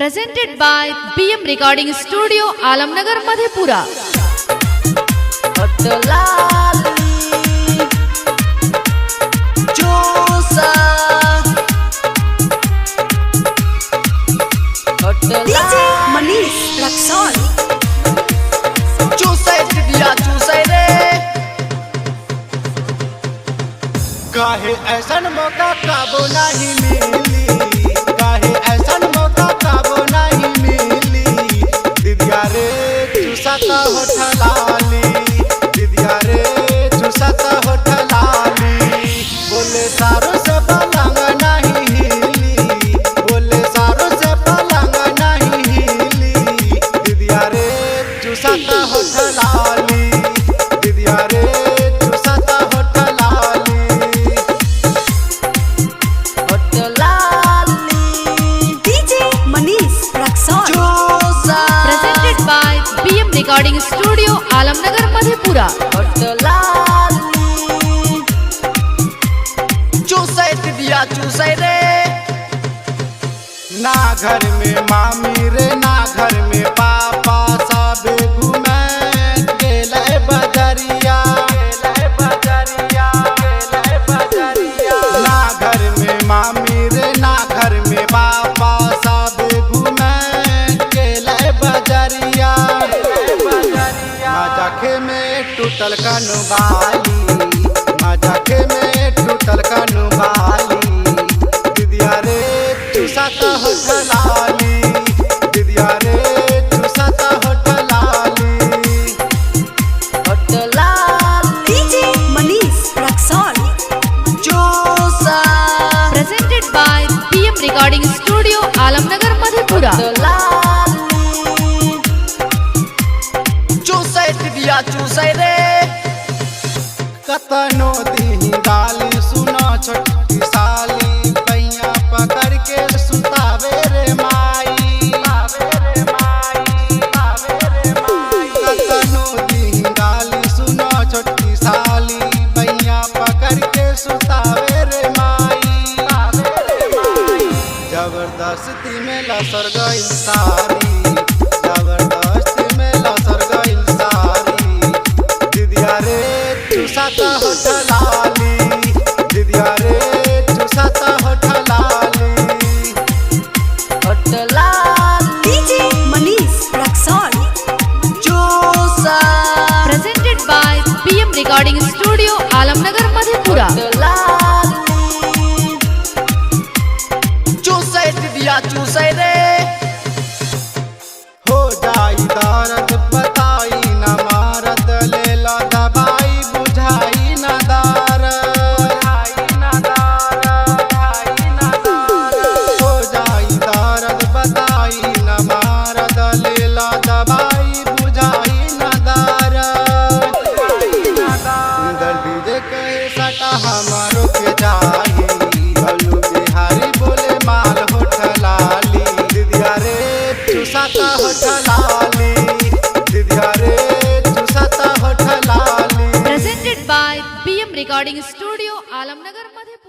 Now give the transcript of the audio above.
Presented by BM Recording Studio, Alamnagar, Madhepura. DJ Manish Raksol. काहे ऐसन मौका काबो नहीं मिली, काहे ऐसन मौका काबो नहीं मिली। दिदिया रे चूसता होठ लाली, दिदिया रे चूसता होठ लाली। बोले सारों से पलंग नहीं हिली, बोले सारों से पलंग नहीं हिली। दिदिया रे चूसता होठ लाली, दिदिया रे चूसता होठ लाली। Presented by BM Recording Studio, Alamnagar, Madhepura. चूसै रे ना घर में मामी रे ना घर में पापा, सब घूमे गेले बजरिया, गेले बजरिया, गेले बजरिया। ना घर में मामी रे ना घर में पापा, सब घूमे गेले बजरिया, गेले बजरिया। मजाके में टूटल कनुबाली, मजाके में टूटल कनुबाली। दिदिया रे चूसता होठ लाली, दिदिया रे चूसता होठ लाली। DJ Manish Raksol. Presented by BM Recording Studio, Alamnagar, Madhepura. चूसै रे कतनो दी गाली, सुनो छोटी साली पैया पकड़ के सुतावे रे माई, आवे रे माई, आवे रे माई। कतनो दी गाली, सुनो छोटी साली पैया पकड़ के सुतावे रे माई, आवे रे माई। जबरदस्ती में लसर गई सारी, जबरदस्ती में लसर गई सारी। दिदिया रे चूसता होठ लाली, दिदिया रे चूसता होठ लाली। DJ Manish Raksol. Presented by BM Recording Studio, Alamnagar, Madhepura. चूसै रे हो जाई दर्द बताई न मारद, ले ला दवाई बुझाई न दार, बुझाई न दार, बुझाई न दार। हो जाई दर्द बताई न मारद, ले ला दवाई बुझाई न दार, बुझाई न दार। दर्द जे कहे सटा हमारो के जाही, भलू बिहारी बोले माल होठ लाली। दिदिया रे चूसता होठ लाली, दिदिया रे चूसता होठ लाली। Presented by BM Recording Studio, Alamnagar, Madhepura.